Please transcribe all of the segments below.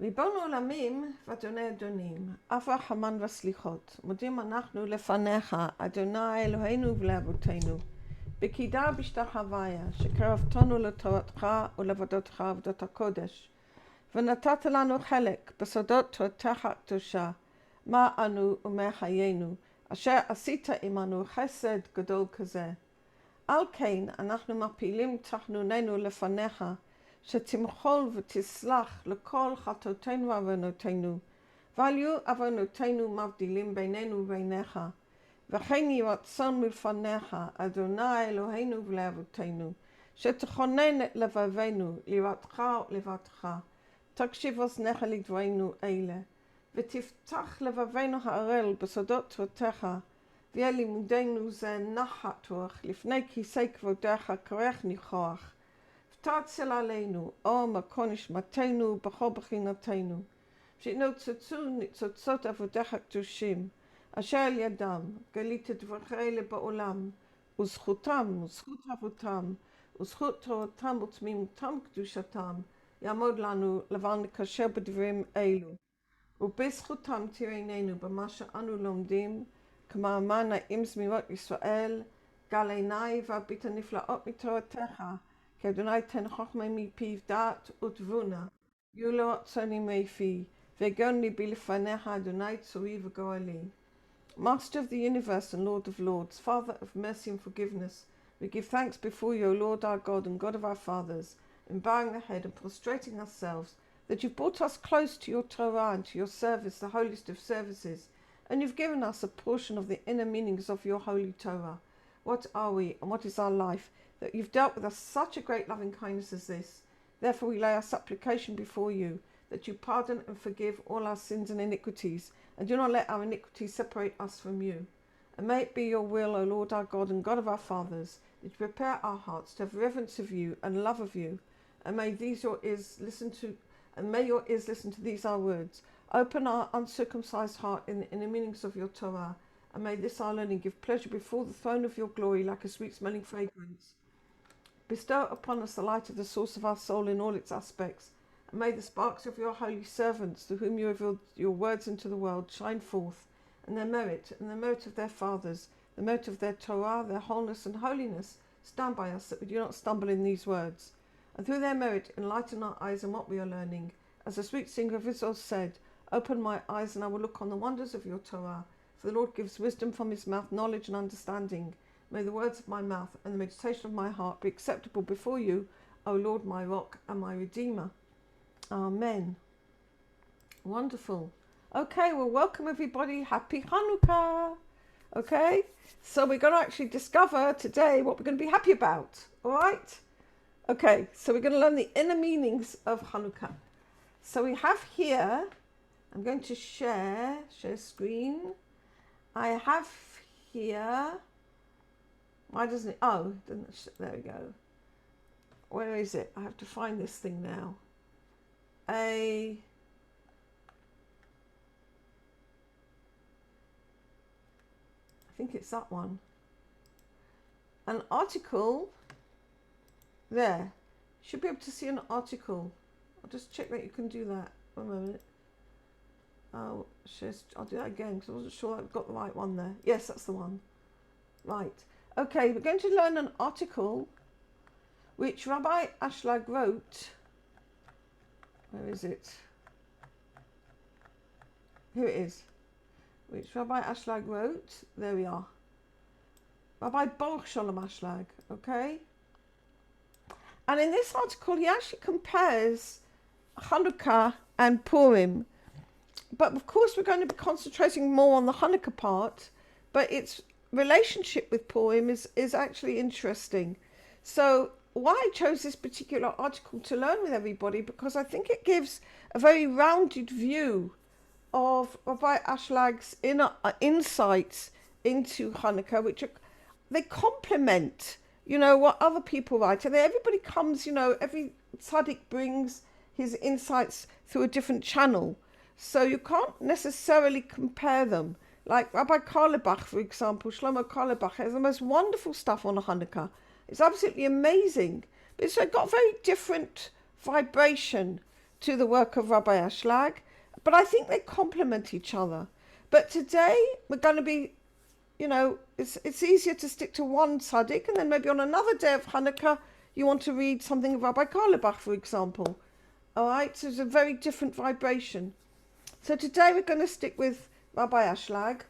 ריבונו עולמים ואדוני אדונים, אב רחמן וסליחות, מודים אנחנו לפניך, אדוני אלוהינו ולאבותינו, בקידה ובהשתחוויה, שקרבתנו לתורתך ולעבודתך עבודת הקודש, ונתת לנו חלק בסודות תורתך הקדושה, מה אנו ומה חיינו, אשר עשית עמנו חסד גדול כזה. על כן אנחנו מפילים תחנוננו לפניך, שתמחול ותסלח לכל חטאותינו ועוונותינו, ואל יהיו עוונותינו מבדילים בינינו וביניך, וכן יהי רצון מלפניך, אדוני אלוהינו ולאבותינו, שתכונן את לבבינו ליראתך ולבבך, תקשיב אוזניך לדברינו אלה, ותפתח לבבינו הערל בסודות תורתך, ויהיה לימודנו זה נחת רוח לפני כיסא כבודך כרך ניחוח. ותצל עלינו אור מקום נשמתנו בכל בחינתנו, שנוצצו ניצוצות עבודך הקדושים, אשר על ידם גלית את דברך אלה בעולם, וזכותם וזכות אבותם, וזכות תורתם ותמימותם קדושתם, יעמוד לנו לבל נקשר בדברים אלו. ובזכותם תראיננו במה שאנו לומדים, כמאמר נעים זמירות ישראל, גל עיני והביט הנפלאות מתורתך, כי אדוני תן חוכמה מפיו דעת ותבונה, יהיו לו רצונים מפי, והגון ליבי לפניך, אדוני צורי וגואלי. Master of the universe and Lord of lords, Father of mercy and forgiveness, we give thanks before you, O Lord our God and God of our fathers, in bowing the head and prostrating ourselves, that you've brought us close to your Torah and to your service, the holiest of services, and you've given us a portion of the inner meanings of your holy Torah. What are we and what is our life, that you've dealt with us such a great loving kindness as this? Therefore we lay our supplication before you, that you pardon and forgive all our sins and iniquities, and do not let our iniquities separate us from you. And may it be your will, O Lord our God and God of our fathers, that you prepare our hearts to have reverence of you and love of you, and may your ears listen to these our words. Open our uncircumcised heart in the meanings of your Torah, and may this our learning give pleasure before the throne of your glory like a sweet-smelling fragrance. Bestow upon us the light of the source of our soul in all its aspects, and may the sparks of your holy servants, to whom you revealed your words into the world, shine forth, and their merit, and the merit of their fathers, the merit of their Torah, their wholeness and holiness, stand by us, that we do not stumble in these words. And through their merit enlighten our eyes on what we are learning. As the sweet singer of Israel said, open my eyes and I will look on the wonders of your Torah. For the Lord gives wisdom from his mouth, knowledge and understanding. May the words of my mouth and the meditation of my heart be acceptable before you, O Lord, my rock and my redeemer. Amen. Wonderful. Okay, well, welcome everybody. Happy Chanukah. Okay, so we're going to actually discover today what we're going to be happy about. All right? Okay, so we're going to learn the inner meanings of Chanukah. So we have here, I'm going to share screen. I have here, why doesn't it, there we go. Where is it? I have to find this thing now. I think it's that one. An article. There, you should be able to see an article. I'll just check that you can do that. 1 moment. I'll do that again because I wasn't sure I've got the right one there. Yes, that's the one. Right. Okay, we're going to learn an article which Rabbi Ashlag wrote. Where is it? Here it is. Which Rabbi Ashlag wrote. There we are. Rabbi Baruch Shalom Ashlag. Okay. And in this article, he actually compares Chanukah and Purim. But of course, we're going to be concentrating more on the Chanukah part, but its relationship with Purim is actually interesting. So why I chose this particular article to learn with everybody, because I think it gives a very rounded view of Rabbi Ashlag's insights into Chanukah, which they complement what other people write. And everybody comes, every tzaddik brings his insights through a different channel. So you can't necessarily compare them. Like Rabbi Karlebach, for example, Shlomo Karlebach has the most wonderful stuff on Hanukkah. It's absolutely amazing. But it's got very different vibration to the work of Rabbi Ashlag, but I think they complement each other. But today we're going to be, it's easier to stick to one tzaddik, and then maybe on another day of Chanukah you want to read something of Rabbi Karlebach, for example. All right, so it's a very different vibration. So today we're going to stick with Rabbi Ashlag,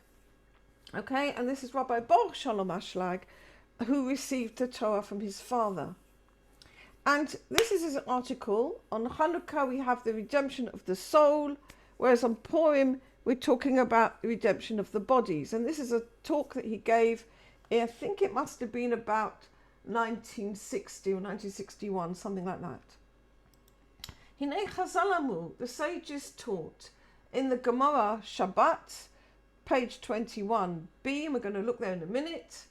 okay, and this is Rabbi Baruch Shalom Ashlag, who received the Torah from his father. And this is an article. On Chanukah we have the redemption of the soul, whereas on Purim we're talking about the redemption of the bodies. And this is a talk that he gave, I think it must have been about 1960 or 1961, something like that. Hinei Chazal Amu, the sages taught in the Gemara Shabbat, page 21b, and we're going to look there in a minute.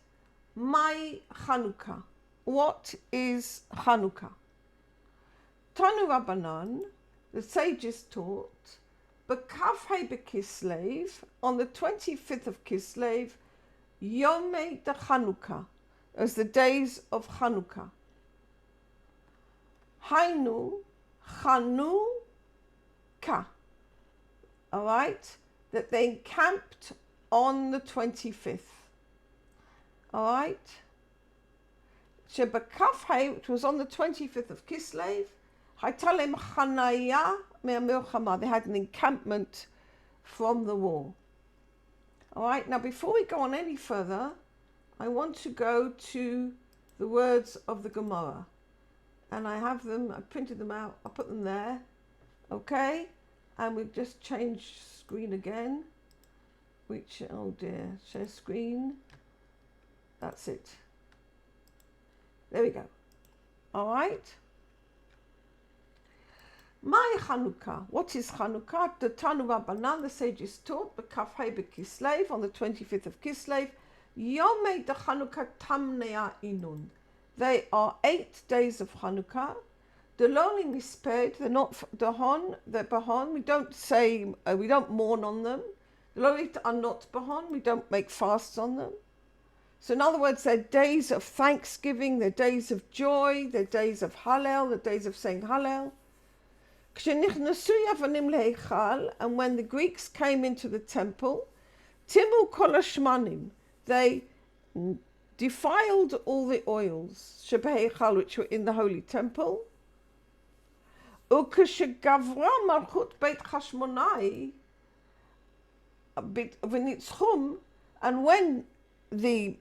My Chanukah. What is Chanukah? Tanu Rabbanan, the sages taught, B'Kafhei B'Kislev, on the 25th of Kislev, Yomei de Chanukah, as the days of Chanukah. Hainu Chanukah. All right? That they encamped on the 25th. All right? Shebakafhei, which was on the 25th of Kislev, Haitalem Chanaya Me'amilchama. They had an encampment from the war. All right? Now, before we go on any further, I want to go to the words of the Gemara. And I have them, I printed them out, I put them there. Okay? And we've just changed screen again. Which, oh dear, share screen. That's it. There we go. All right. My Chanukah. What is Chanukah? The Tanu Rabbanan, the sages taught, B'Kafhei B'Kislev, on the 25th of Kislev, Yomei de Chanukah Tamnea Inun. They are 8 days of Chanukah. The lonely misped, they're not dahon, they're bahon. We don't say, we don't mourn on them. The lonely are not bahon, we don't make fasts on them. So in other words, they're days of thanksgiving, they're days of joy, they're days of Hallel, they're days of saying Hallel. And when the Greeks came into the temple, Timu kol hashmanim, they defiled all the oils, shebeheichal, which were in the holy temple. Ukeshegavra malchut beit Chashmonai v'nitzchum, and when the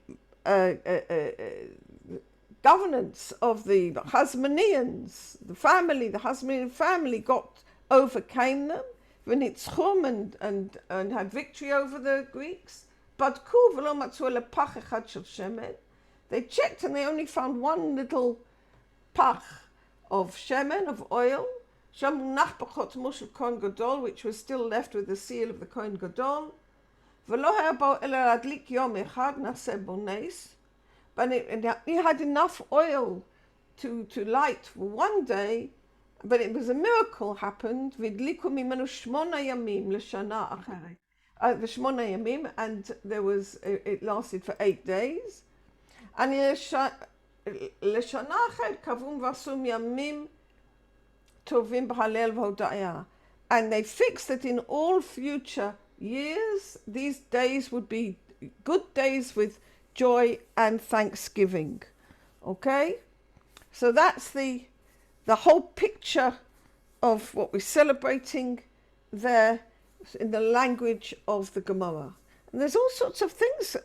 governance of the Hasmoneans, the Hasmonean family overcame them, v'nitzchum, and had victory over the Greeks. But they checked and they only found one little pach of shemen, of oil, which was still left with the seal of the Kohen Gadol. But he had enough oil to light for one day, but it was a miracle happened. And there was, it lasted for 8 days. And and they fixed that in all future years, these days would be good days with joy and thanksgiving. Okay? So that's the whole picture of what we're celebrating there in the language of the Gemara. And there's all sorts of things,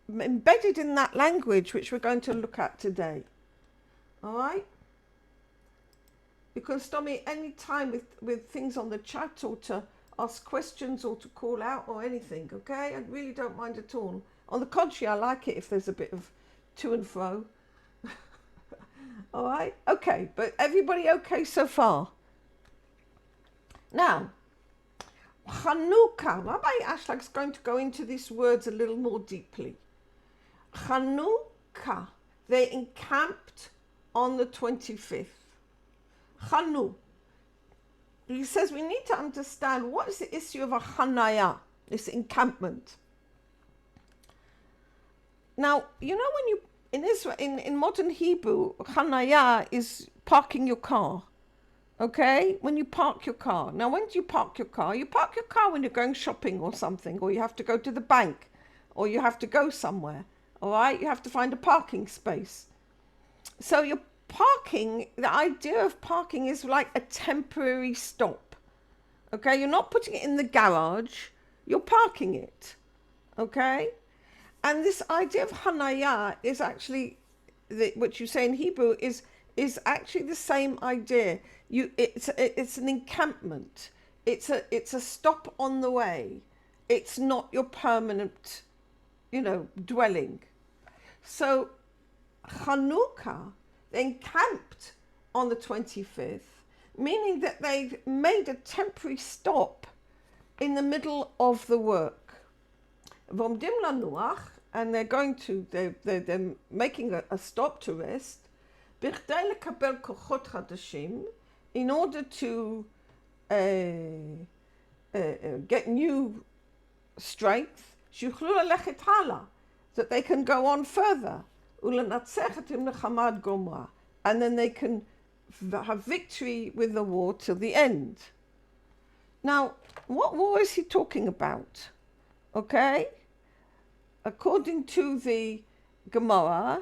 embedded in that language, which we're going to look at today. All right? You can stop me any time with things on the chat, or to ask questions, or to call out, or anything, okay? I really don't mind at all. On the contrary, I like it if there's a bit of to and fro. All right? Okay, but everybody okay so far? Now, Chanukah. Rabbi Ashlag is going to go into these words a little more deeply. Chanukah. They encamped on the 25th. Chanu. He says we need to understand what is the issue of a chanaya, this encampment. Now, when you in Israel, in modern Hebrew, chanaya is parking your car. Okay, when you park your car. Now, when do you park your car? You park your car when you're going shopping or something, or you have to go to the bank, or you have to go somewhere. All right, you have to find a parking space. So you're parking, the idea of parking is like a temporary stop. Okay, you're not putting it in the garage, you're parking it. Okay, and this idea of hanaya is actually what you say in Hebrew is actually the same idea. It's an encampment. It's a stop on the way. It's not your permanent, dwelling. So Chanukah, they encamped on the 25th, meaning that they've made a temporary stop in the middle of the work. V'omdim lanuach, and they're making a stop to rest, b'chdei lekabel kochot chadashim, in order to get new strength, שיוכלו ללכת הלאה, that they can go on further, ולנצח את מלחמת גומרה, and then they can have victory with the war till the end. Now, what war is he talking about? Okay? According to the Gemara,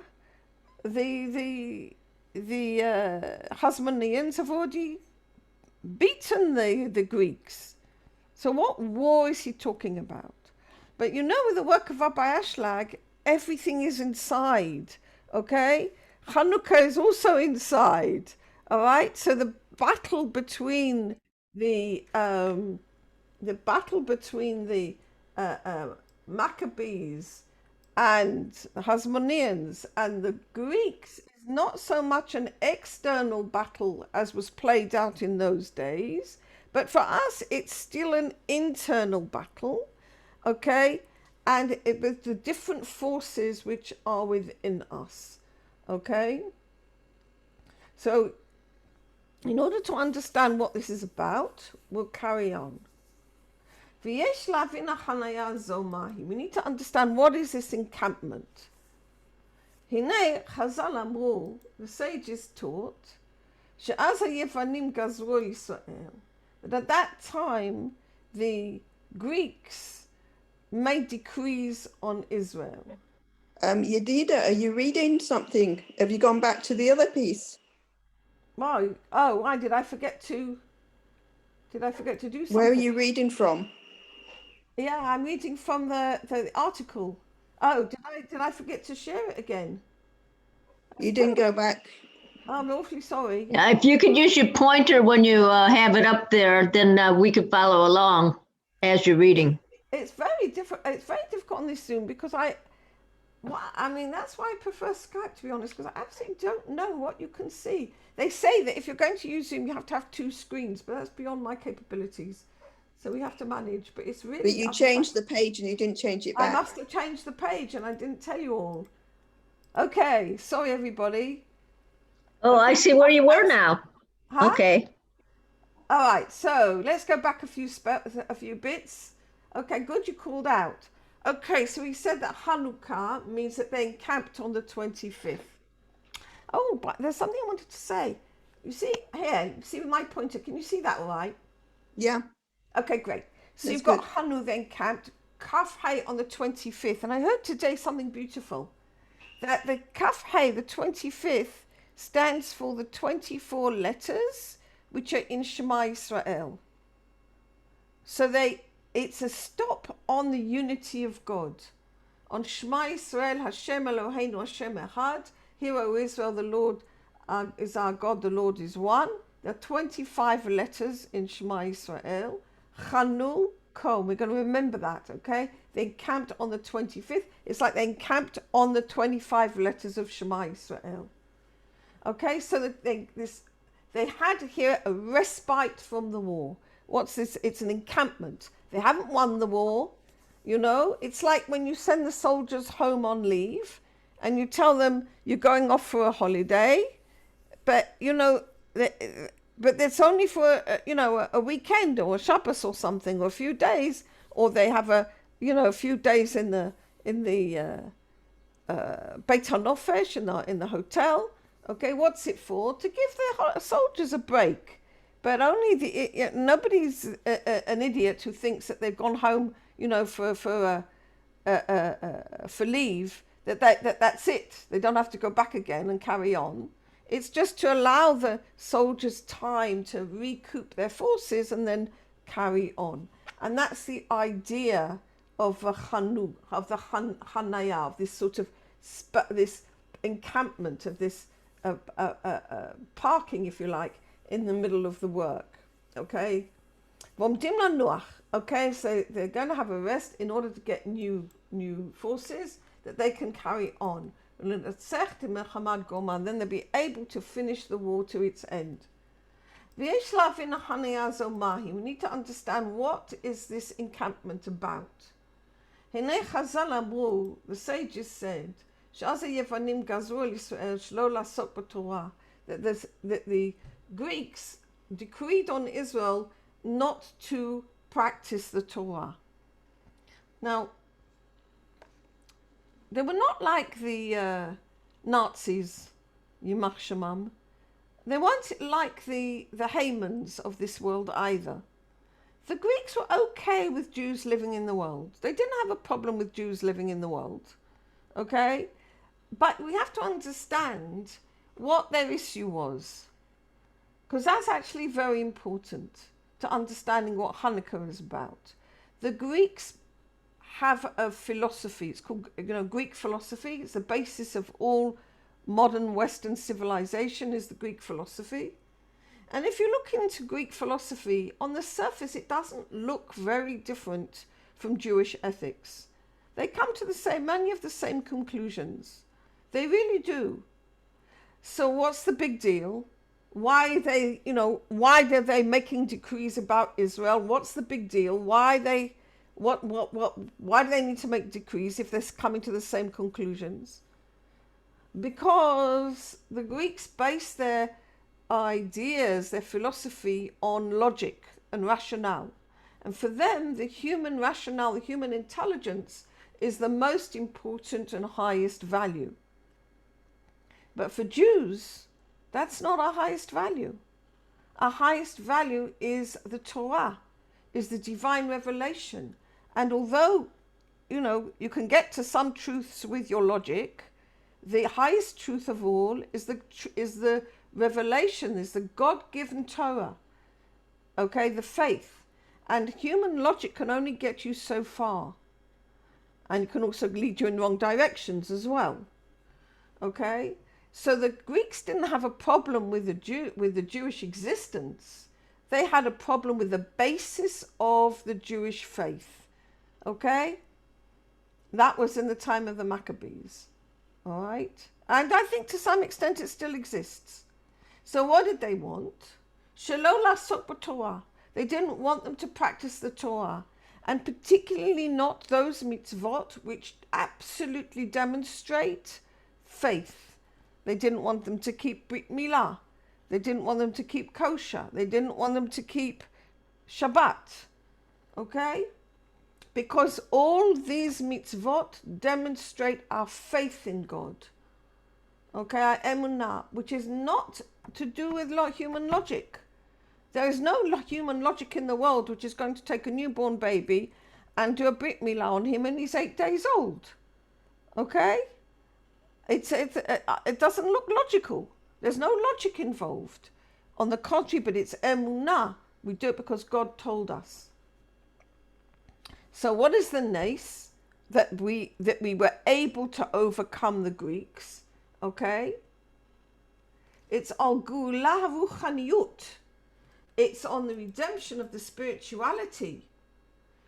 the Hasmoneans have already beaten the Greeks. So what war is he talking about? But with the work of Rav Ashlag, everything is inside, okay? Chanukah is also inside, all right? So the battle between the Maccabees and the Hasmoneans and the Greeks is not so much an external battle as was played out in those days, but for us it's still an internal battle, okay? And with the different forces which are within us, okay? So in order to understand what this is about, we'll carry on. We need to understand, what is this encampment? The sages taught that at that time the Greeks made decrees on Israel. Yedida, are you reading something? Have you gone back to the other piece? Why did I forget to do something? Where are you reading from? Yeah, I'm reading from the article. Oh, did I forget to share it again? You didn't go back. I'm awfully sorry. If you could use your pointer when you have it up there, then we could follow along as you're reading. It's very different. It's very difficult on this Zoom because that's why I prefer Skype, to be honest, because I absolutely don't know what you can see. They say that if you're going to use Zoom, you have to have two screens, but that's beyond my capabilities. So we have to manage, but it's really... But you changed the page and you didn't change it back. I must have changed the page and I didn't tell you all. Okay, sorry everybody. Oh, I see where you were now. Huh? Okay. All right, so let's go back a few bits. Okay, good, you called out. Okay, so we said that Chanukah means that they encamped on the 25th. Oh, but there's something I wanted to say. You see here, see with my pointer, can you see that all right? Yeah. Okay, great. So That's you've got good. Hanu then camped, Kaf Hay on the 25th. And I heard today something beautiful. That the Kaf Hay, the 25th, stands for the 24 letters which are in Shema Israel. So it's a stop on the unity of God. On Shema Israel, Hashem Eloheinu Hashem Echad. Hear, O Israel, the Lord is our God, the Lord is one. There are 25 letters in Shema Israel. Chanukah, we're going to remember that, okay? They encamped on the 25th. It's like they encamped on the 25 letters of Shema Israel. Okay, so that they had here a respite from the war. What's this? It's an encampment. They haven't won the war, It's like when you send the soldiers home on leave and you tell them you're going off for a holiday, but, but it's only for, a weekend or a Shabbos or something, or a few days, or they have a few days in the Beit HaNofesh, in the hotel. Okay, what's it for? To give the soldiers a break. But only nobody's an idiot who thinks that they've gone home, for leave. That's it. They don't have to go back again and carry on. It's just to allow the soldiers time to recoup their forces and then carry on. And that's the idea of the Chanukah, of the Hanaya, of this sort of this encampment, of this parking, if you like, in the middle of the work. Okay? Okay, so they're going to have a rest in order to get new forces that they can carry on. And then they'll be able to finish the war to its end. We need to understand, what is this encampment about? The sages said that the Greeks decreed on Israel not to practice the Torah. Now, they were not like the Nazis, Yimach Shemam. They weren't like the Hamans of this world either. The Greeks were okay with Jews living in the world. They didn't have a problem with Jews living in the world. Okay? But we have to understand what their issue was, because that's actually very important to understanding what Chanukah is about. The Greeks have a philosophy. It's called, Greek philosophy. It's the basis of all modern Western civilization, is the Greek philosophy. And if you look into Greek philosophy, on the surface, it doesn't look very different from Jewish ethics. They come to many of the same conclusions. They really do. So what's the big deal? Why are they making decrees about Israel? What's the big deal? Why do they need to make decrees if they're coming to the same conclusions? Because the Greeks base their ideas, their philosophy, on logic and rationale. And for them, the human rationale, the human intelligence, is the most important and highest value. But for Jews, that's not our highest value. Our highest value is the Torah, is the divine revelation. And although, you can get to some truths with your logic, the highest truth of all is the revelation, is the God-given Torah. Okay, the faith. And human logic can only get you so far. And it can also lead you in wrong directions as well. Okay? So the Greeks didn't have a problem with the Jewish existence. They had a problem with the basis of the Jewish faith. Okay? That was in the time of the Maccabees. All right? And I think to some extent it still exists. So what did they want? Shelo la'asok b'Torah. They didn't want them to practice the Torah. And particularly not those mitzvot which absolutely demonstrate faith. They didn't want them to keep Brit Milah. They didn't want them to keep kosher. They didn't want them to keep Shabbat. Okay? Because all these mitzvot demonstrate our faith in God. Okay, our emunah, which is not to do with human logic. There is no human logic in the world which is going to take a newborn baby and do a Brit Milah on him and he's 8 days old. Okay? It doesn't look logical. There's no logic involved. On the contrary, but it's emunah. We do it because God told us. So what is the nace that we were able to overcome the Greeks? Okay? It's al gula ruchaniyut. It's on the redemption of the spirituality.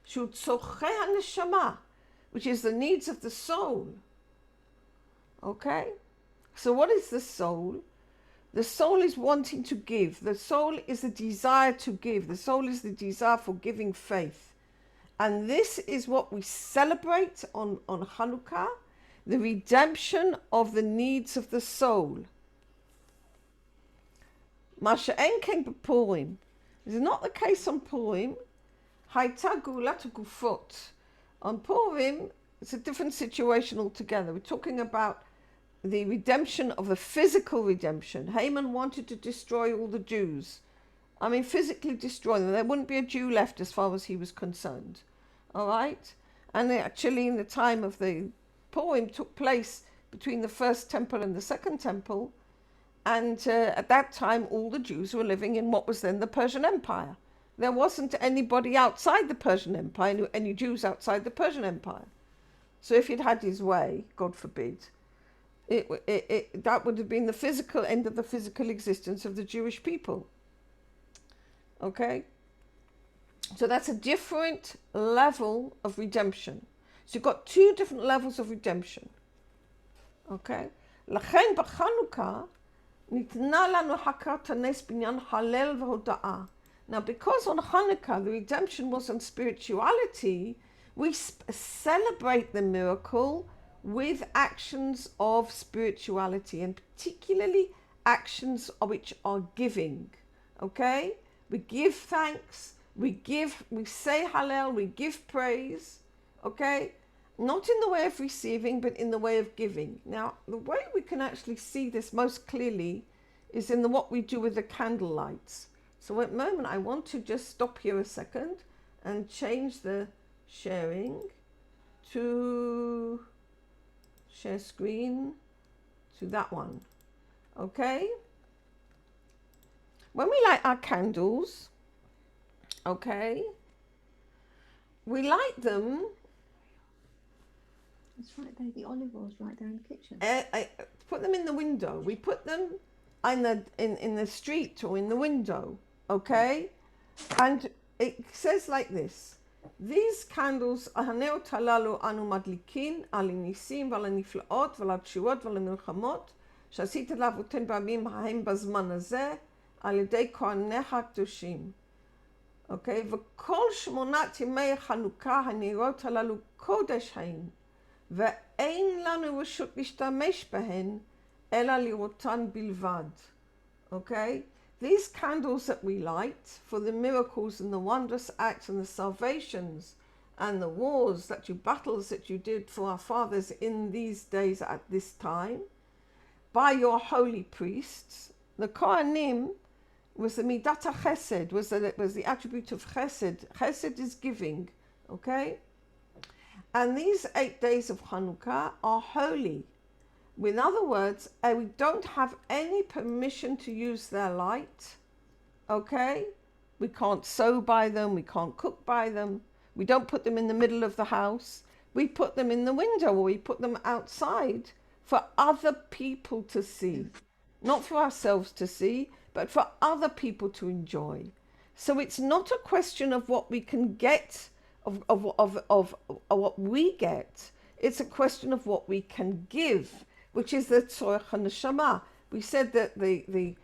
Shu tzorchei haneshama, which is the needs of the soul. Okay? So what is the soul? The soul is wanting to give. The soul is the desire to give. The soul is the desire for giving faith. And this is what we celebrate on Chanukah, the redemption of the needs of the soul. Masha'en came b'Purim. This is not the case on Purim. Hayta gulat gufot. On Purim, it's a different situation altogether. We're talking about the redemption of the physical redemption. Haman wanted to destroy all the Jews. I mean, physically destroy them. There wouldn't be a Jew left as far as he was concerned. All right? And actually, in the time of the Purim, took place between the first temple and the second temple. And at that time, all the Jews were living in what was then the Persian Empire. There wasn't anybody outside the Persian Empire, any Jews outside the Persian Empire. So if he'd had his way, God forbid, that would have been the physical end of the physical existence of the Jewish people. Okay? So that's a different level of redemption. So you've got two different levels of redemption. Okay? לכן בחנוכה ניתנה לנו הכרת הנס בעניין הלל והודאה. Now, because on Hanukkah the redemption was on spirituality, we celebrate the miracle with actions of spirituality, and particularly actions which are giving. Okay? We give thanks, we say Hallel, we give praise. Okay? Not in the way of receiving, but in the way of giving. Now, the way we can actually see this most clearly is in what we do with the candle lights. So at the moment, I want to just stop here a second and change the sharing to share screen to that one. Okay? When we light our candles, okay, we light them. It's right there, the olive oil's right there in the kitchen. I put them in the window. We put them in the street or in the window, okay? And it says like this: these candles, הנרות הללו אנו מדליקים על הניסים ועל הנפלאות ועל התשועות ועל המלחמות שעשית לאבותינו בימים ההם בזמן הזה על ידי כהניך הקדושים. אוקיי? וכל 8 ימי חנוכה הנרות הללו קודש הם, ואין לנו רשות להשתמש בהן אלא לראותן בלבד. Okay? These candles that we light for the miracles and the wondrous acts and the salvations and the wars that you, battles that you did for our fathers in these days at this time, by your holy priests, the Kohanim was the Midat HaChesed, was the attribute of Chesed. Chesed is giving, okay? And these 8 days of Chanukah are holy. In other words, we don't have any permission to use their light, okay? We can't sew by them, we can't cook by them, we don't put them in the middle of the house, we put them in the window or we put them outside for other people to see. Not for ourselves to see, but for other people to enjoy. So it's not a question of what we can get, of what we get, it's a question of what we can give, which is the tzorech haneshama. We said that the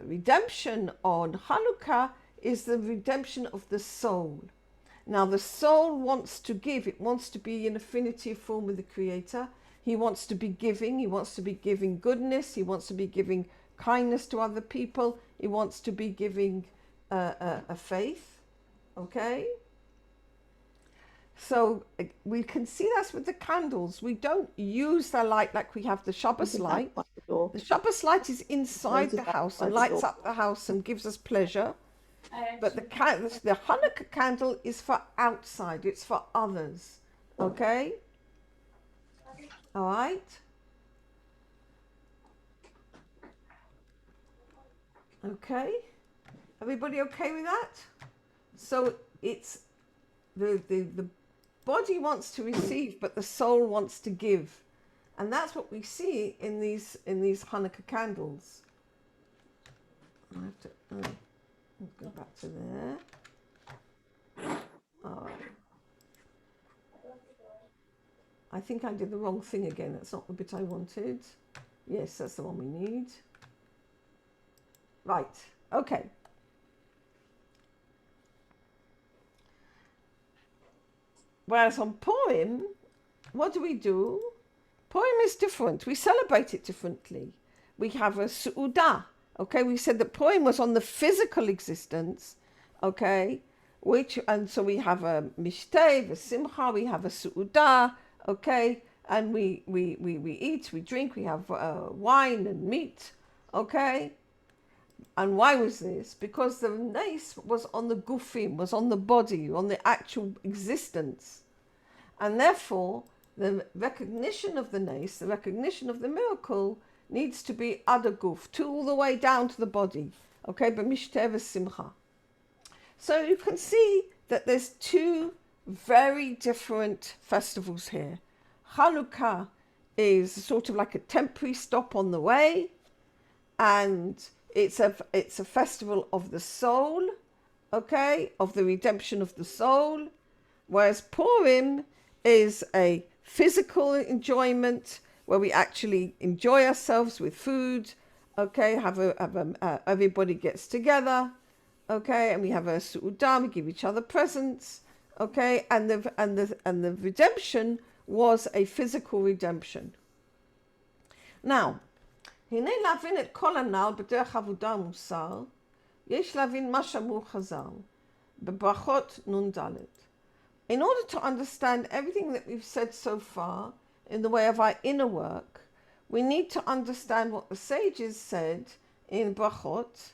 redemption on Chanukah is the redemption of the soul. Now the soul wants to give, it wants to be in affinity form with the Creator. He wants to be giving, he wants to be giving goodness, he wants to be giving kindness to other people, he wants to be giving a faith, okay? So we can see that's with the candles. We don't use the light like we have the Shabbos light. The Shabbos light is inside the house and lights up the house and gives us pleasure. But the Hanukkah candle is for outside. It's for others. Okay? All right? Okay? Everybody okay with that? So it's the body wants to receive, but the soul wants to give, and that's what we see in these Hanukkah candles. I have to go back to there. I think I did the wrong thing again. That's not the bit I wanted. Yes, that's the one we need. Right. Okay. Whereas on Purim, what do? Purim is different. We celebrate it differently. We have a su'udah. Okay, we said that Purim was on the physical existence. Okay, and so we have a mishteh, a simcha. We have a su'udah. Okay, and we eat, we drink. We have wine and meat. Okay? And why was this? Because the nace was on the gufim, was on the body, on the actual existence. And therefore, the recognition of the nace, the recognition of the miracle, needs to be ada guf, all the way down to the body. Okay? B'mishteh simcha. So you can see that there's two very different festivals here. Chanukah is sort of like a temporary stop on the way, and it's a festival of the soul, okay, of the redemption of the soul, whereas Purim is a physical enjoyment where we actually enjoy ourselves with food, okay, everybody gets together, okay, and we have a su'udah, we give each other presents, okay, and the redemption was a physical redemption. Now, הנה להבין את כל הנ"ל בדרך עבודה ומוסר, יש להבין מה שאמרו חז"ל, בברכות נ"ד. In order to understand everything that we've said so far in the way of our inner work, we need to understand what the sages said in brachot,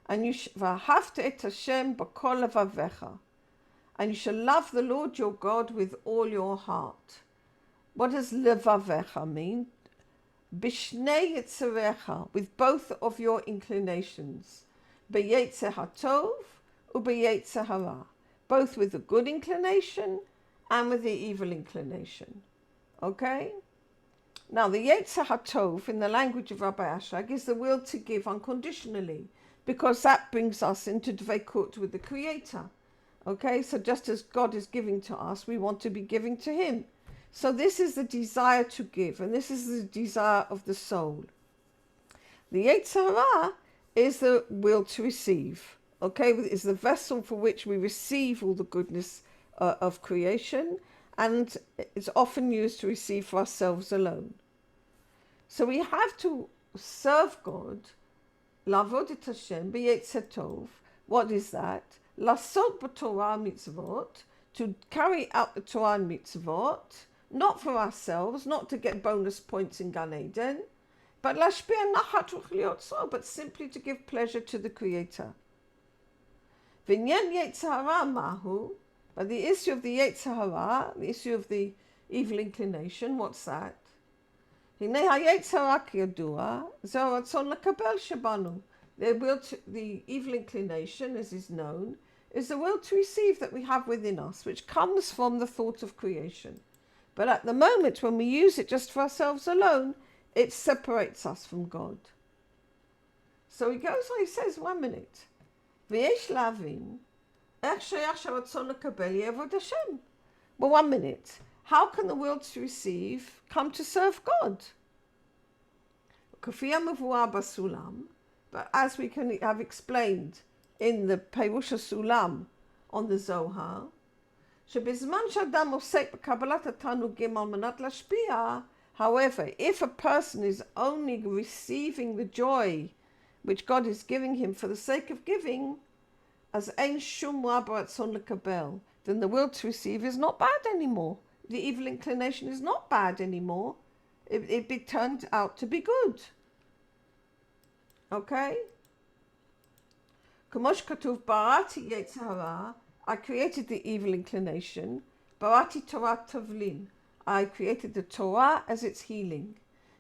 and ואהבת את השם בכל לבביך, and you shall love the Lord your God with all your heart. What does levavecha mean? Bishnei yitzarecha, with both of your inclinations. Beyetzer hatov ubeyetzer hara, both with the good inclination and with the evil inclination. Okay? Now, the yetzer hatov in the language of Rabbi Ashlag is the will to give unconditionally, because that brings us into dveikut with the Creator. Okay? So just as God is giving to us, we want to be giving to Him. So this is the desire to give, and this is the desire of the soul. The Yetzer Hara is the will to receive, okay? Is the vessel for which we receive all the goodness of creation, and it's often used to receive for ourselves alone. So we have to serve God, Lavod et Hashem b'Yetzer Tov. What is that? Lasot b'Torah mitzvot, to carry out the Torah and mitzvot, not for ourselves, not to get bonus points in Gan Eden, but lashpia nachat ruch, but simply to give pleasure to the Creator. V'nyan Yetzer Hara mahu, but the issue of the Yetzer Hara, the issue of the evil inclination, what's that? Hinei ha'Yetzer Hara kiyadua, zeh ratzon lekabel shebanu. The evil inclination, as is known, is the will to receive that we have within us, which comes from the thought of creation. But at the moment, when we use it just for ourselves alone, it separates us from God. So he goes on, he says, 1 minute. V'yesh lavin, ech sheyach sheratzon lekabel yevod Hashem. Well, 1 minute. How can the will to receive come to serve God? K'fi ha'mevua basulam, but as we can have explained in the Perush Sulam on the Zohar, שבזמן שאדם עוסק בקבלת התענוגים על מנת להשפיע, however, if a person is only receiving the joy which God is giving him for the sake of giving, אז אין שום רע ברצון לקבל, then the will to receive is not bad anymore. The evil inclination is not bad anymore. It turned out to be good. Okay? כמו שכתוב, בראתי יצר הרע, I created the evil inclination. Barati Torah Tavlin. I created the Torah as its healing.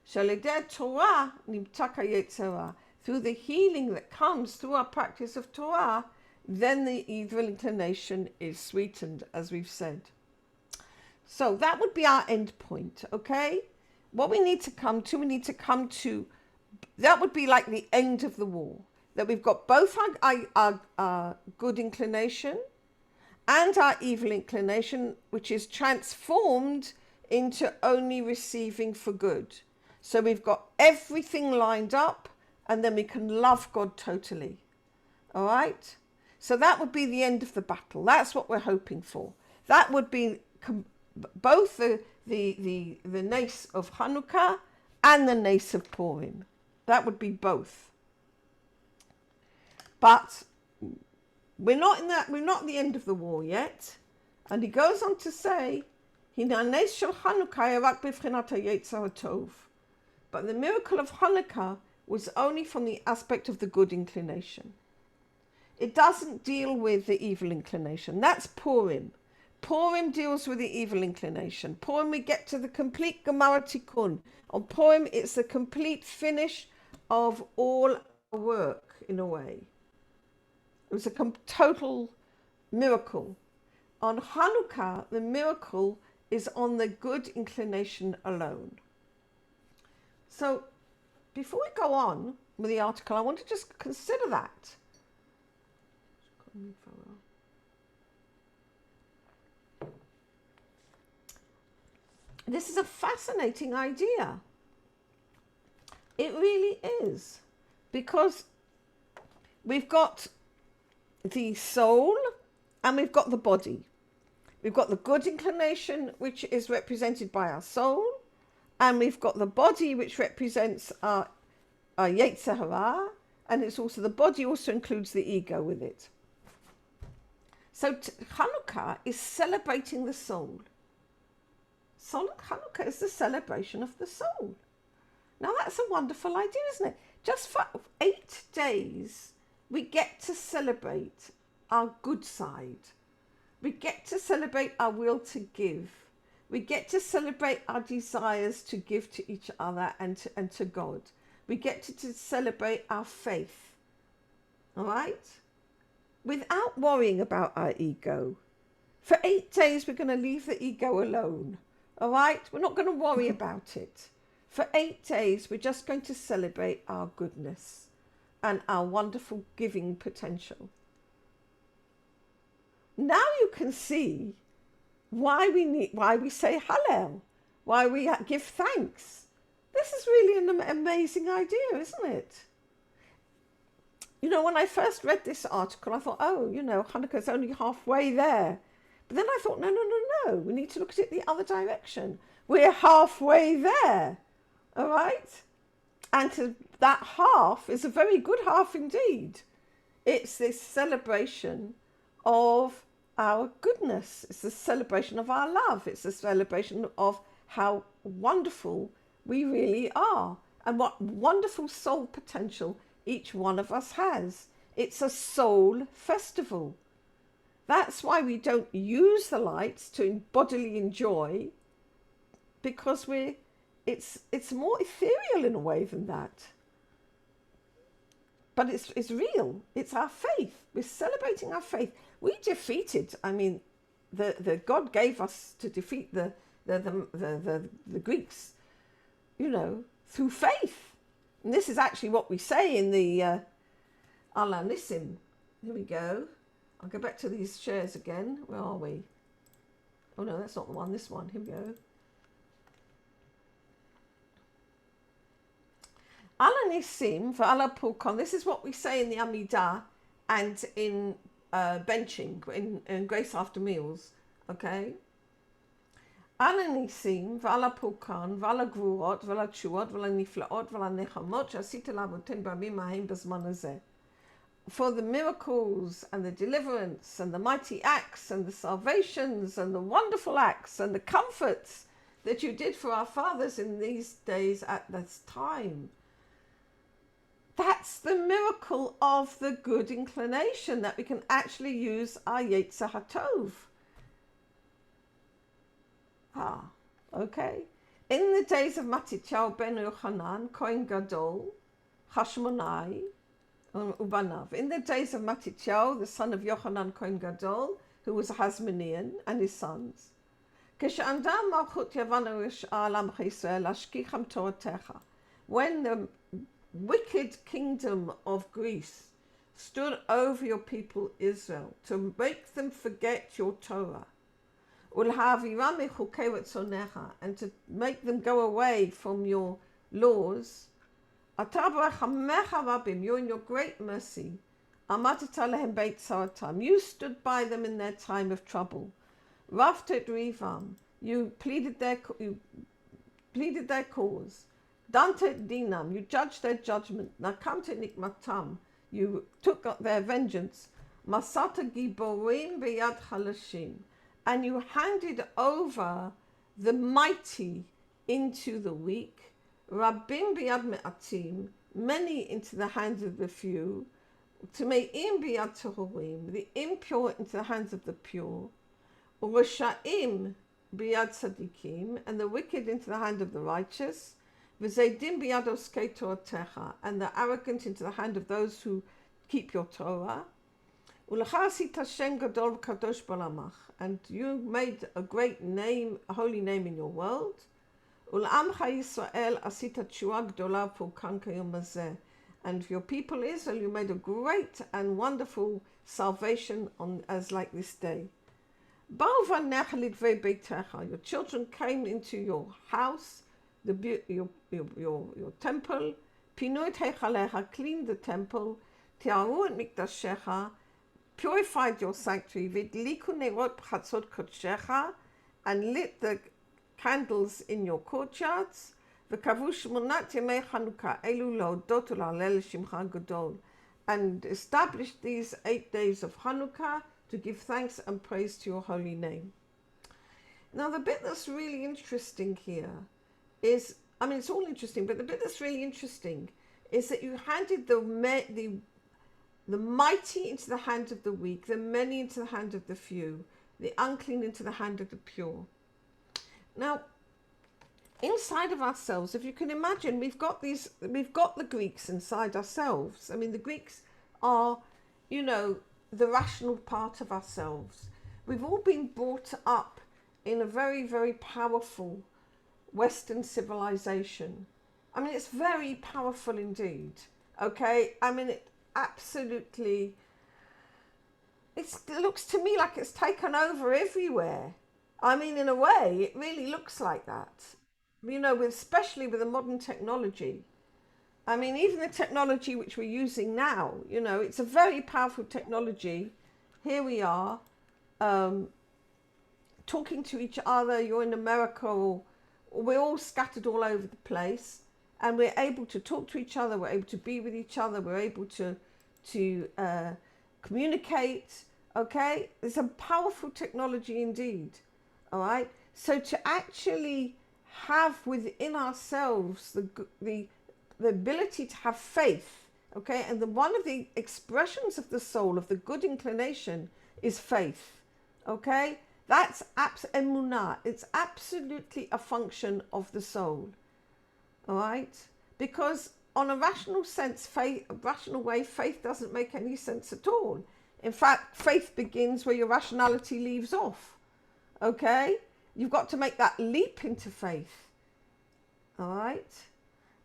Shalideh Torah nimtaka Yetzirah. Through the healing that comes through our practice of Torah, then the evil inclination is sweetened, as we've said. So that would be our end point, okay? What we need to come to, that would be like the end of the wall. That we've got both our good inclination and our evil inclination, which is transformed into only receiving for good. So we've got everything lined up, and then we can love God totally. All right? So that would be the end of the battle. That's what we're hoping for. That would be both the nace of Chanukah and the nace of Purim. That would be both. But we're not at the end of the war yet. And he goes on to say, but the miracle of Hanukkah was only from the aspect of the good inclination. It doesn't deal with the evil inclination. That's Purim. Purim deals with the evil inclination. Purim, we get to the complete Gemara Tikkun. On Purim, it's the complete finish of all our work, in a way. It was a total miracle. On Chanukah, the miracle is on the good inclination alone. So, before we go on with the article, I want to just consider that. This is a fascinating idea. It really is. Because we've got the soul and we've got the body. We've got the good inclination, which is represented by our soul, and we've got the body, which represents our Yetzer Hara, and it's also, the body also includes the ego with it. So Chanukah is celebrating the soul. Chanukah is the celebration of the soul. Now that's a wonderful idea, isn't it? Just for 8 days, we get to celebrate our good side. We get to celebrate our will to give. We get to celebrate our desires to give to each other and to God. We get to celebrate our faith. All right? Without worrying about our ego. For 8 days, we're going to leave the ego alone. All right? We're not going to worry about it. For 8 days, we're just going to celebrate our goodness and our wonderful giving potential. Now you can see why we say Hallel, why we give thanks. This is really an amazing idea, isn't it? You know, when I first read this article, I thought, oh, you know, Hanukkah's only halfway there. But then I thought, no, we need to look at it the other direction. We're halfway there, all right? And that half is a very good half indeed. It's this celebration of our goodness. It's the celebration of our love. It's the celebration of how wonderful we really are and what wonderful soul potential each one of us has. It's a soul festival. That's why we don't use the lights to bodily enjoy, because it's more ethereal in a way than that. But it's real. It's our faith. We're celebrating our faith. We defeated. I mean, the God gave us to defeat the Greeks, you know, through faith. And this is actually what we say in the Ala Nissim. Here we go. I'll go back to these shares again. Where are we? Oh no, that's not the one. This one. Here we go. Ala Nissim for Ala Pulkon. This is what we say in the Amidah and in benching, in Grace After Meals. Okay? Ala Nissim v'ala Pulkan v'ala Gvurot v'ala Tshuot v'ala Niflaot v'ala Nechamot she'asita la'avoten b'yamim ha'hem b'zman hazeh. For the miracles and the deliverance and the mighty acts and the salvations and the wonderful acts and the comforts that you did for our fathers in these days at this time. That's the miracle of the good inclination, that we can actually use our Yetzer HaTov. Okay. In the days of Matityahu ben Yochanan, Kohen Gadol, Hashmonai, Ubanav. In the days of Matityahu, the son of Yochanan Kohen Gadol, who was a Hasmonean, and his sons. When the wicked kingdom of Greece stood over your people Israel to make them forget your Torah, and to make them go away from your laws, you in your great mercy, you stood by them in their time of trouble. You pleaded their cause. Dinam, you judged their judgment. Nakamte nikmatam, you took up their vengeance. Masata giborim beyad halashim, and you handed over the mighty into the weak. Rabbim biyad me'atim, many into the hands of the few, Tameim biyad tahorim, the impure into the hands of the pure, Urasha'im biyad tzadikim, and the wicked into the hand of the righteous, V'zeidim biyad oskei Toratecha, and the arrogant into the hand of those who keep your Torah, Ulecha asita Shem gadol v'kadosh b'olamach, and you made a great name, a holy name in your world. Ul'amcha Yisrael asita tshua gdola v'purkan kayom hazeh, and for your people Israel, you made a great and wonderful salvation on as like this day. Your children came into your house, your temple, Pinu et heichalecha, cleaned the temple, Tiaru et mikdashecha, purified your sanctuary, Vidliku nerot b'chatzot kodshecha, and lit the candles in your courtyards, V'kavu shmonat yemei Chanukah, elu laodot u'la'alel shimcha gadol, and established these 8 days of Chanukah to give thanks and praise to your holy name. Now the bit that's really interesting here is, I mean it's all interesting, but the bit that's really interesting is that you handed the mighty into the hand of the weak, the many into the hand of the few, the unclean into the hand of the pure. Now, inside of ourselves, if you can imagine, we've got the Greeks inside ourselves. I mean, the Greeks are, you know, the rational part of ourselves. We've all been brought up in a very, very powerful Western civilization. I mean, it's very powerful indeed. Okay, I mean, it absolutely. It looks to me like it's taken over everywhere. I mean, in a way, it really looks like that. You know, especially with the modern technology. I mean, even the technology which we're using now, you know, it's a very powerful technology. Here we are, talking to each other. You're in America, or we're all scattered all over the place, and we're able to talk to each other. We're able to be with each other. We're able to communicate. Okay, it's a powerful technology indeed. All right. So to actually have within ourselves the ability to have faith, okay, and one of the expressions of the soul, of the good inclination, is faith, okay? That's emunah. It's absolutely a function of the soul, all right? Because on a rational way, faith doesn't make any sense at all. In fact, faith begins where your rationality leaves off, okay? You've got to make that leap into faith, all right?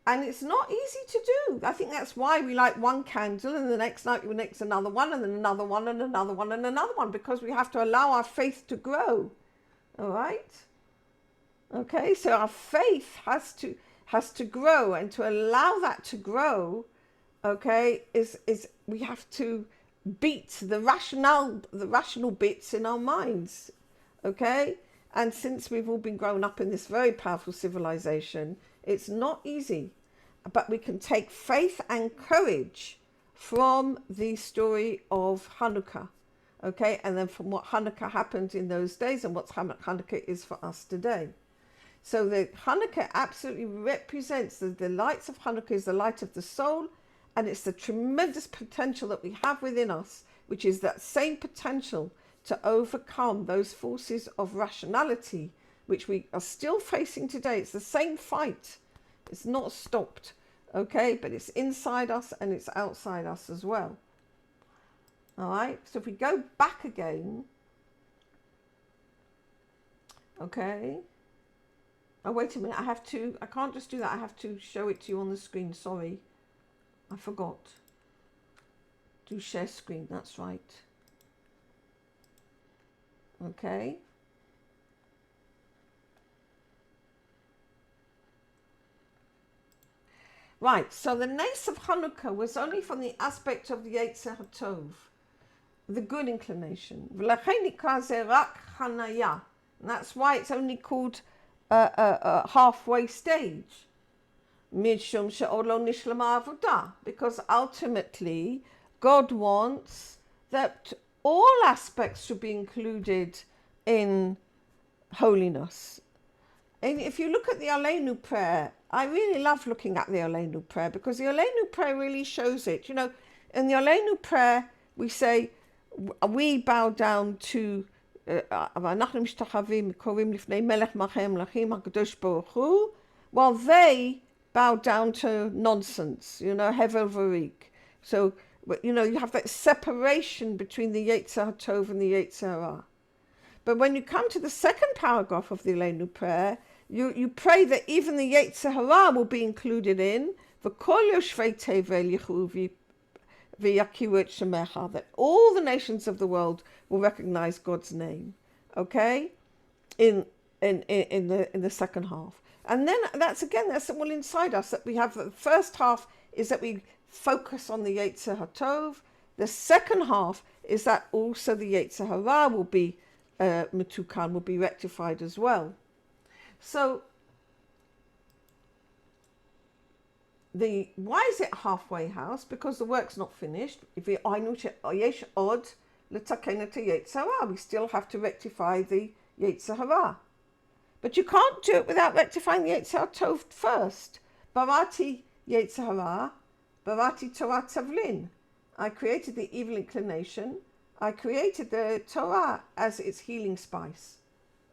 And it's not easy to do. I think that's why we light one candle and the next night we next another one and then another one and another one and another one, because we have to allow our faith to grow. All right? Okay, so our faith has to grow, and to allow that to grow, okay, is we have to beat the rational bits in our minds. Okay? And since we've all been grown up in this very powerful civilization, it's not easy, but we can take faith and courage from the story of Chanukah, okay? And then from what Chanukah happened in those days and what Chanukah is for us today. So the Chanukah absolutely represents the lights of Chanukah is the light of the soul, and it's the tremendous potential that we have within us, which is that same potential to overcome those forces of rationality which we are still facing today. It's the same fight. It's not stopped, okay? But it's inside us and it's outside us as well. All right? So if we go back again, okay? Oh, wait a minute. I can't just do that. I have to show it to you on the screen. Sorry. I forgot. Do share screen. That's right. Okay? Right, so the nace of Chanukah was only from the aspect of the Yetzer HaTov, the good inclination. And that's why it's only called a halfway stage. Because ultimately, God wants that all aspects should be included in holiness. And if you look at the Aleinu prayer, I really love looking at the Aleinu prayer because the Aleinu prayer really shows it. You know, in the Aleinu prayer, we say, we bow down to while they bow down to nonsense, you know, Hevel Varik. So, you know, you have that separation between the Yetzer HaTov and the Yetzer Hara. But when you come to the second paragraph of the Aleinu prayer, you pray that even the Yetzer Hara will be included in V'kol yoshvei tevel yichru v'yakiru et shemecha, that all the nations of the world will recognize God's name. Okay, in the second half, and then that's all inside us. That we have the first half is that we focus on the Yetzer HaTov. The second half is that also the Yetzer Hara will be metukan, will be rectified as well. So why is it halfway house? Because the work's not finished. If we still have to rectify the Yetzer Hara. But you can't do it without rectifying the Yetzer HaTov first. Barati Yetzer Hara, Barati Torah Tavlin. I created the evil inclination. I created the Torah as its healing spice.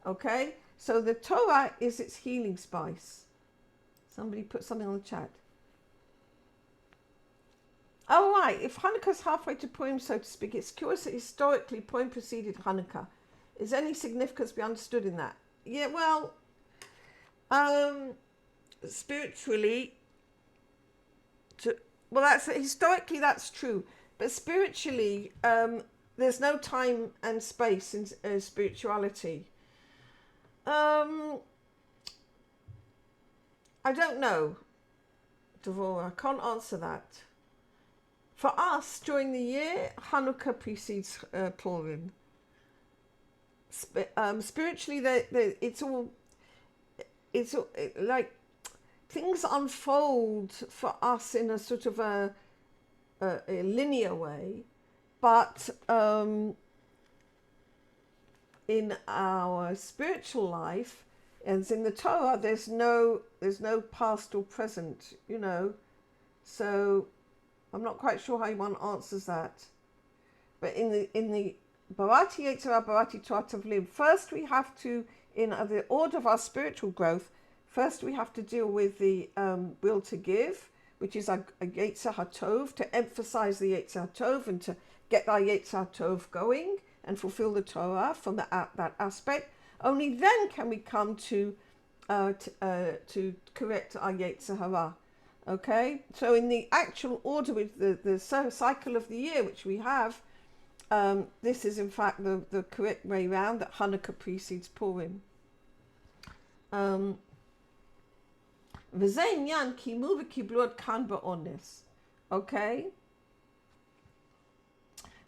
Okay? So the Torah is its healing spice. Somebody put something on the chat. Oh, right. If Hanukkah's halfway to Purim, so to speak, it's curious that historically Purim preceded Hanukkah. Is any significance to be understood in that? Yeah, well, spiritually, historically that's true, but spiritually, there's no time and space in spirituality. I don't know, Devorah, I can't answer that. For us, during the year, Hanukkah precedes Purim. Spiritually, it's all like things unfold for us in a sort of a linear way, but in our spiritual life, as in the Torah, there's no past or present, you know. So I'm not quite sure how one answers that. But in the Barati Yetzirah, Barati Torah Tavlim, first we have to, in the order of our spiritual growth, first we have to deal with the will to give, which is a Yetzer HaTov, to emphasize the Yetzer HaTov and to get our Yetzer HaTov going and fulfill the Torah from that aspect. Only then can we come to correct our Yetzer Hara. Okay, so in the actual order with the cycle of the year which we have, this is in fact the correct way round, that Hanukkah precedes Purim. Okay,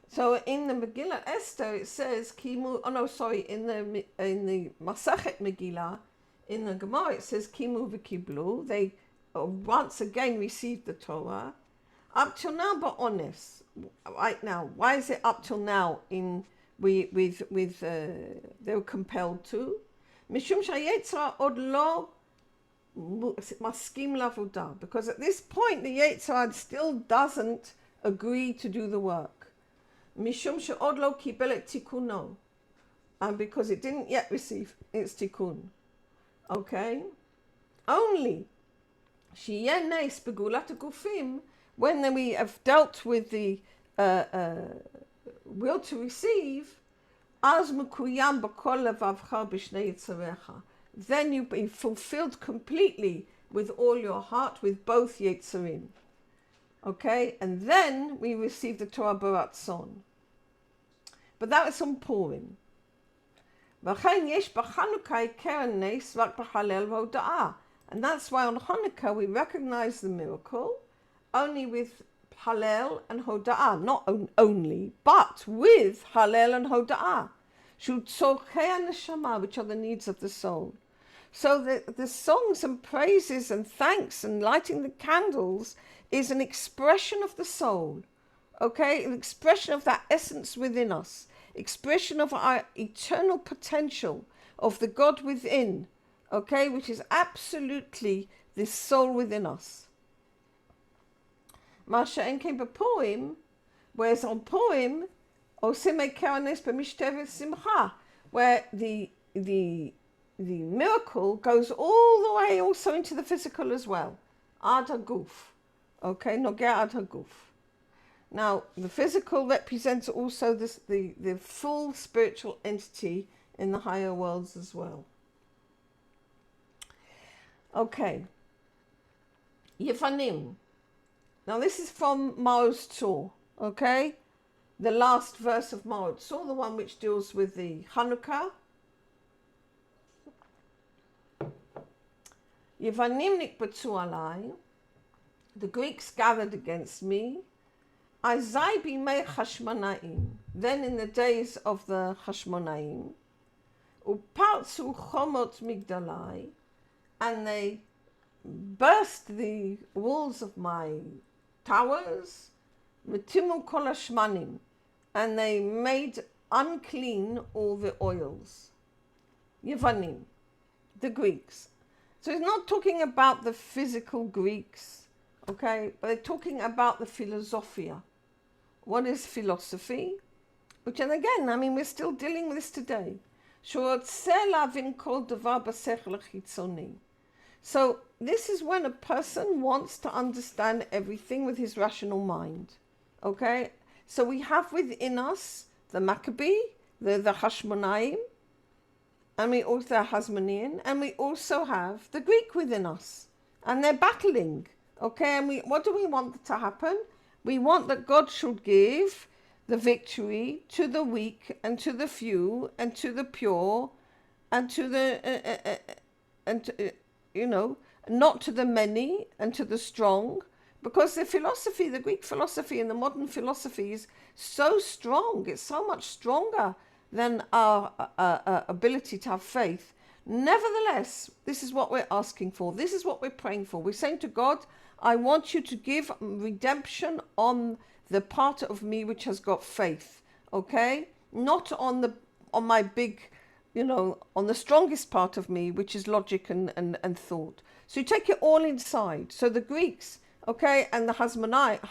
so in the Megillah Esther it says in the Masachet Megillah, in the Gemara it says Kimu v'kiblu, they once again received the Torah. Up till now, but honest. Right now, why is it up till now? They were compelled to. Mishum shayetza od lo maskim lavodah, because at this point the Yetzirah still doesn't agree to do the work. Mishum she'od lo kibel et tikuno, and because it didn't yet receive its tikkun. Okay, only sheyeh nes begulat hagufim, when then we have dealt with the will to receive, az mukuyam b'kol levavcha b'shnei yitzarecha, then you be fulfilled completely with all your heart, with both Yetzerim. Okay, and then we receive the Torah b'ratzon. But that was on Purim. V'chein yesh b'Chanukah keren nes v'ak b'halel v'hoda'ah, and that's why on Hanukkah we recognize the miracle only with Hallel and Hoda'ah, not only, but with Hallel and Hoda'ah, which are the needs of the soul. So the songs and praises and thanks and lighting the candles is an expression of the soul, okay? An expression of that essence within us, expression of our eternal potential, of the God within, okay, which is absolutely this soul within us. Masha enke b'Purim, whereas on Purim, osime keranes b'mishtevet simcha, where the miracle goes all the way also into the physical as well. Ad haguf, okay, nogea ad haguf. Now, the physical represents also the full spiritual entity in the higher worlds as well. Okay. Yevanim. Now, this is from Maoz Tzor, okay? The last verse of Maoz Tzor, the one which deals with the Chanukah. Yevanim nikbatzu alai. The Greeks gathered against me. Azai bimei Hashmonaim. Then in the days of the Hashmonaim, upartzu chomot migdalai, and they burst the walls of my towers, metimu kol hashmanim, and they made unclean all the oils. Yevanim, the Greeks. So it's not talking about the physical Greeks, okay, but they're talking about the philosophia. What is philosophy? Which, and again, I mean, we're still dealing with this today. So this is when a person wants to understand everything with his rational mind. Okay? So we have within us the Maccabee, the Hashmonaim, and we also have Hasmonean, and we also have the Greek within us. And they're battling. Okay? And what do we want to happen? We want that God should give the victory to the weak and to the few and to the pure and to the, not to the many and to the strong, because the philosophy, the Greek philosophy and the modern philosophy is so strong. It's so much stronger than our ability to have faith. Nevertheless, this is what we're asking for. This is what we're praying for. We're saying to God, I want you to give redemption on the part of me which has got faith, okay? Not on my big, on the strongest part of me, which is logic and thought. So you take it all inside. So the Greeks, okay, and the Hashmonaim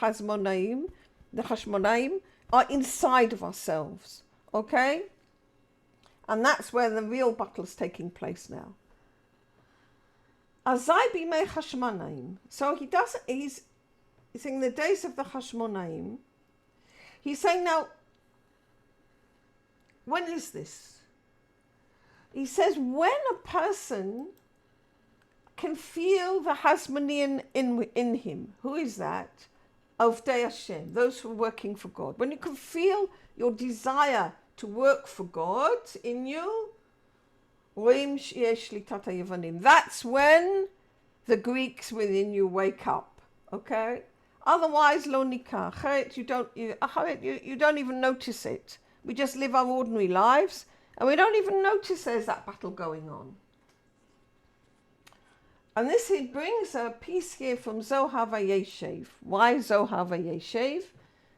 are inside of ourselves, okay? And that's where the real battle is taking place now. Azai bimei Hashmonaim. So he's saying the days of the Hashmonaim. He's saying now, when is this? He says when a person can feel the Hasmonean in him. Who is that? Ovdei Hashem, those who are working for God. When you can feel your desire to work for God in you, that's when the Greeks within you wake up, okay? Otherwise, lo nikah, you don't even notice it. We just live our ordinary lives, and we don't even notice there's that battle going on. And this he brings a piece here from Zohar Vayeshev. Why Zohar Vayeshev?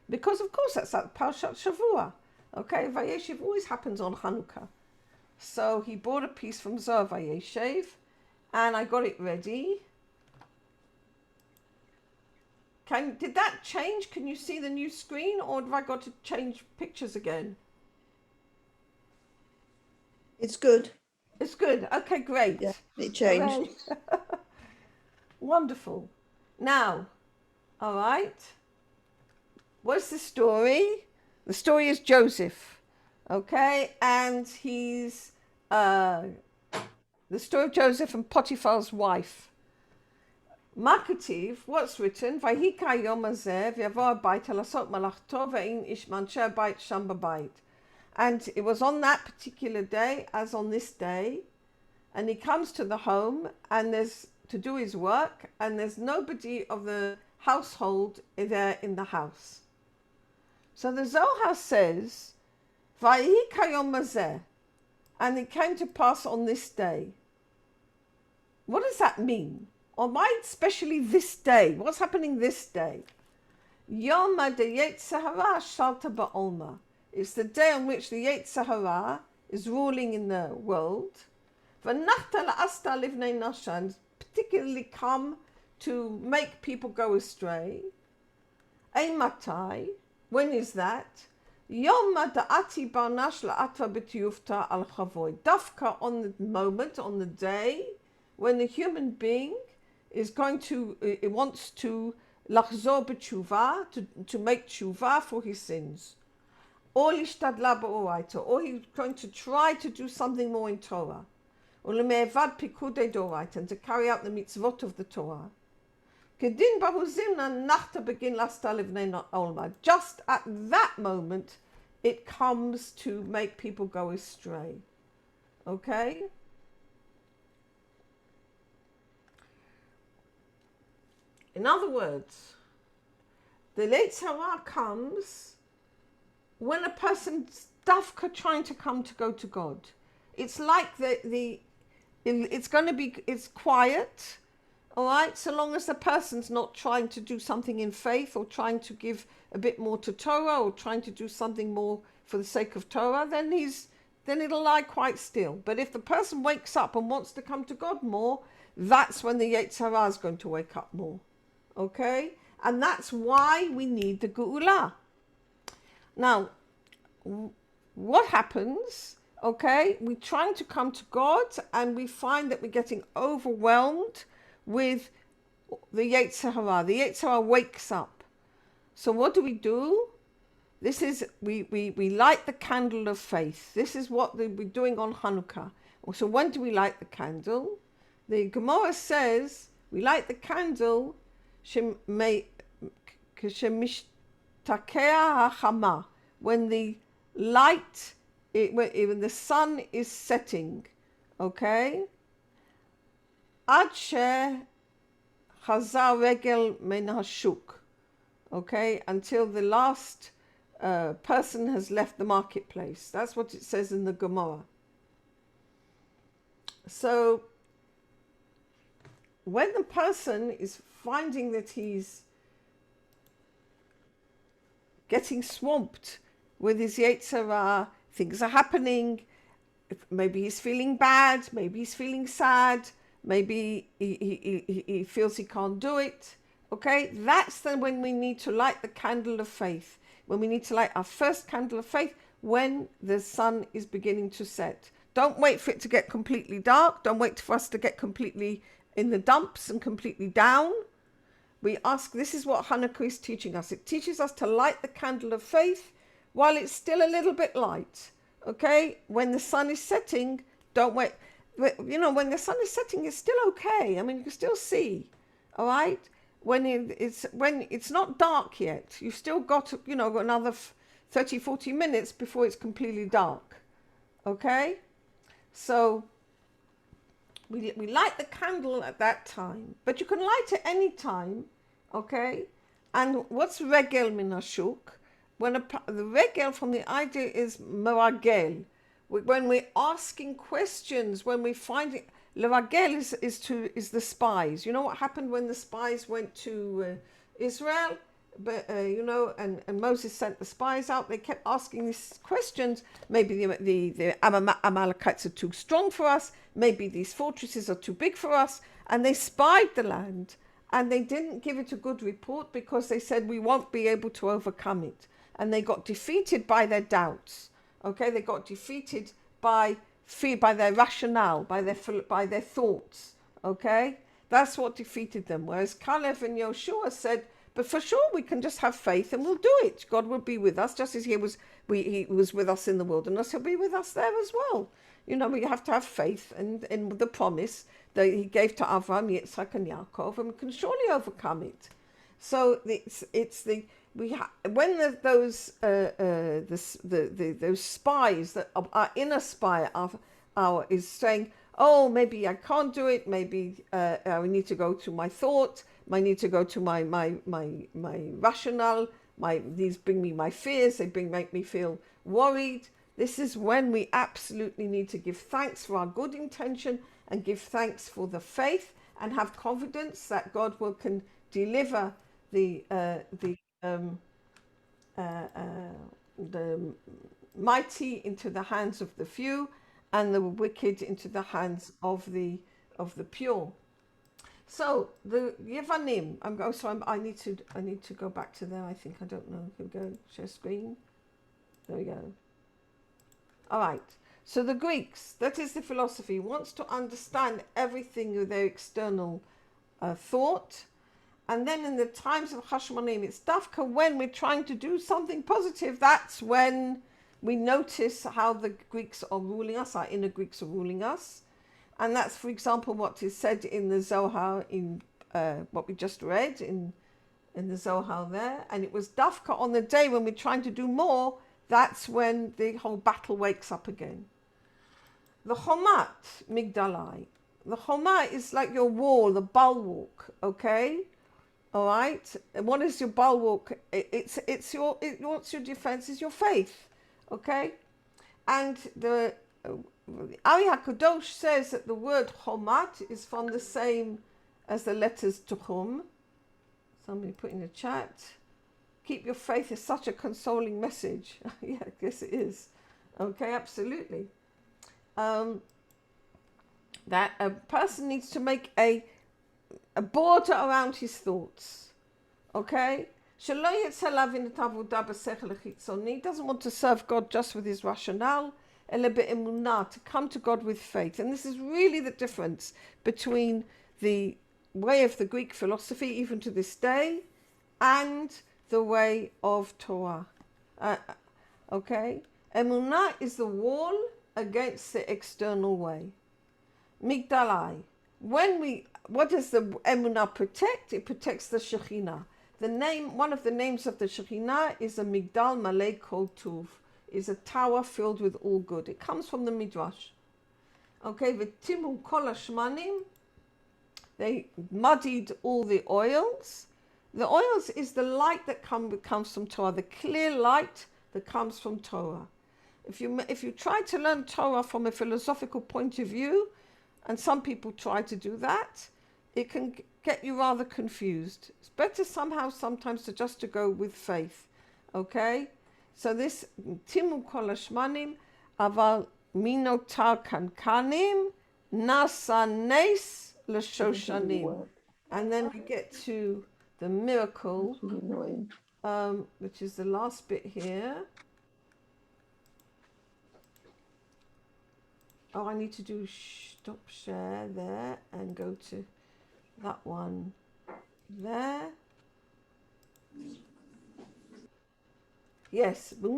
Because of course that's that Parshat Shavua. Okay, Vayeshev always happens on Chanukah. So he brought a piece from Zohar Vayeshev, and I got it ready. Did that change? Can you see the new screen, or have I got to change pictures again? It's good. It's good. Okay, great. Yeah, it changed. Wonderful. Now, all right. What's the story? The story is Joseph. Okay, and he's the story of Joseph and Potiphar's wife. Makativ, what's written? Vayika yom hazeh v'yavo habayta lasot malachto ve'in ish manshe habayit sham babayit. And it was on that particular day, as on this day, and he comes to the home and there's to do his work, and there's nobody of the household there in the house. So the Zohar says, Vayihi kayom hazeh, and it came to pass on this day. What does that mean? Or why especially this day? What's happening this day? Yom Yetzer Hara shalta ba'olma. It's the day on which the Yetzer Hara is ruling in the world. V'nachta la'asta livnei nashan, particularly come to make people go astray. Ein matai, when is that? Yom da'ati barnash la'atva b'tiyufta al chavoy. Dafka, on the moment, on the day, when the human being is going to, it wants to lachzor b'tshuva, to make tshuva for his sins. Or lishtadla ba'oraita, or he's going to try to do something more in Torah. Or leme'evad pikudei doraita, and to carry out the mitzvot of the Torah. Kedin bahuzimna nachta begin lasta livnei olma. Just at that moment, it comes to make people go astray. Okay? In other words, the Yetzer Hara comes when a person's dafka trying to come to go to God. It's like it's quiet, all right, so long as the person's not trying to do something in faith or trying to give a bit more to Torah or trying to do something more for the sake of Torah, then it'll lie quite still. But if the person wakes up and wants to come to God more, that's when the Yetzer Hara is going to wake up more. Okay? And that's why we need the Geula. Now, what happens? Okay, we're trying to come to God and we find that we're getting overwhelmed with the Yetzer Hara. The Yetzer Hara wakes up. So what do? This is, we light the candle of faith. This is what we're doing on Chanukah. So when do we light the candle? The Gemara says we light the candle when the light, when the sun is setting, okay? Ad she chazar regel min hashuk, okay? Until the last person has left the marketplace. That's what it says in the Gemara. So when the person is finding that he's getting swamped with his Yetzer Hara, things are happening, maybe he's feeling bad, maybe he's feeling sad, maybe he feels he can't do it, okay? That's then when we need to light the candle of faith, when we need to light our first candle of faith, when the sun is beginning to set. Don't wait for it to get completely dark. Don't wait for us to get completely in the dumps and completely down. We ask, this is what Chanukah is teaching us. It teaches us to light the candle of faith while it's still a little bit light. Okay? When the sun is setting, don't wait. You know, when the sun is setting, it's still okay. I mean, you can still see. All right? When it's not dark yet, you've still got, you know, another 30, 40 minutes before it's completely dark. Okay? So we light the candle at that time, but you can light it any time, okay? And what's regel min hashuk? When the regel from the idea is meragel, when we're asking questions, when we find it, leragel is the spies. You know what happened when the spies went to Israel? But you know, and Moses sent the spies out. They kept asking these questions. Maybe the Amalekites are too strong for us. Maybe these fortresses are too big for us. And they spied the land, and they didn't give it a good report because they said we won't be able to overcome it. And they got defeated by their doubts. Okay, they got defeated by their rationale, by their thoughts. Okay, that's what defeated them. Whereas Caleb and Yoshua said, but for sure we can just have faith and we'll do it. God will be with us, just as he was with us in the wilderness. He'll be with us there as well. You know, we have to have faith and in the promise that he gave to Avraham, Yitzhak, and Yaakov, and we can surely overcome it. So those spies that our inner spy is saying, oh, maybe I can't do it. Maybe I need to go to my thought. I need to go to my rationale. These bring me my fears. They make me feel worried. This is when we absolutely need to give thanks for our good intention and give thanks for the faith and have confidence that God can deliver the mighty into the hands of the few, and the wicked into the hands of the pure. So the Yevanim, I need to go back to there. I think, I don't know. Here we go. Share screen. There we go. All right. So the Greeks, that is the philosophy, wants to understand everything with their external thought. And then in the times of Hashmonim, it's dafka when we're trying to do something positive, that's when we notice how the Greeks are ruling us, our inner Greeks are ruling us. And that's, for example, what is said in the Zohar, in what we just read in the Zohar there. And it was dafka on the day when we're trying to do more, that's when the whole battle wakes up again. The Chomat, Migdalai. The Chomat is like your wall, the bulwark, okay? All right? And what is your bulwark? What's your defense is your faith, okay? And the Ari HaKadosh says that the word Chomat is from the same as the letters Tuchum. Somebody put in the chat. Keep your faith is such a consoling message. Yeah, I guess it is. Okay, absolutely. That a person needs to make a border around his thoughts. Okay? He doesn't want to serve God just with his rationale, to come to God with faith. And this is really the difference between the way of the Greek philosophy, even to this day, and the way of Torah. Okay? Emunah is the wall against the external way. Migdalai. What does the Emunah protect? It protects the Shekhinah. One of the names of the Shekhinah is a Migdal Malei Kol Tuv, is a tower filled with all good. It comes from the Midrash. Okay, V'timu Kol Hashmanim, they muddied all the oils. The oils is the light that comes from Torah, the clear light that comes from Torah. If you try to learn Torah from a philosophical point of view, and some people try to do that, it can get you rather confused. It's better sometimes to go with faith. Okay? So this Timu Kol Hashmanim, Aval Minotar Kankanim, Nasa Nes L'Shoshanim. And then we get to the miracle, which is the last bit here. Oh, I need to do stop share there and go to that one there. Yes, and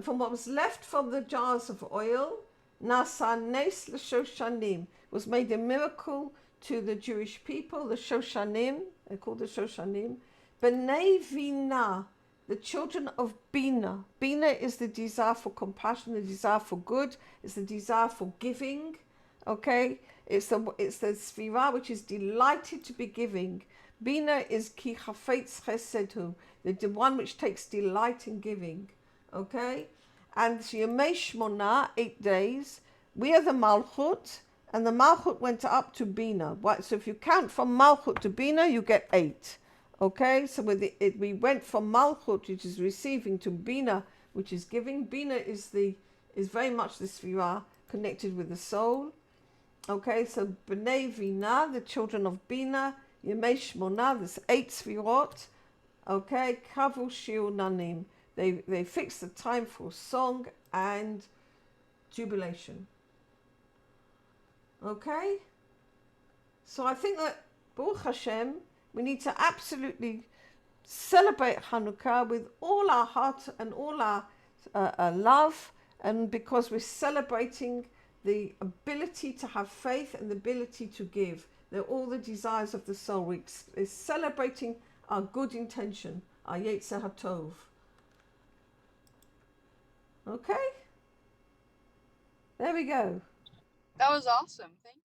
from what was left from the jars of oil, Nasa Nes L'Shoshanim, was made a miracle to the Jewish people, the Shoshanim, they're called the Shoshanim. B'nei Vina, the children of Bina. Bina is the desire for compassion, the desire for good, it's the desire for giving. Okay? It's the Sfira which is delighted to be giving. Bina is Ki Chafetz Chesedhu, the one which takes delight in giving. Okay? And Yemei Shmona, 8 days, we are the Malchut, and the Malchut went up to Bina. So if you count from Malchut to Bina, you get 8. Okay, so we went from Malchut, which is receiving, to Bina, which is giving. Bina is very much the Sfira connected with the soul. Okay, so B'nei Vina, the children of Bina, Yemei Shmona, there's 8 Sfirot. Okay, Kavu Shiur Nanim. They fix the time for song and jubilation. Okay, so I think that Baruch Hashem, we need to absolutely celebrate Chanukah with all our heart and all our love, and because we're celebrating the ability to have faith and the ability to give. They're all the desires of the soul. We're celebrating our good intention, our Yetzer HaTov. Okay? There we go. That was awesome. Thank you.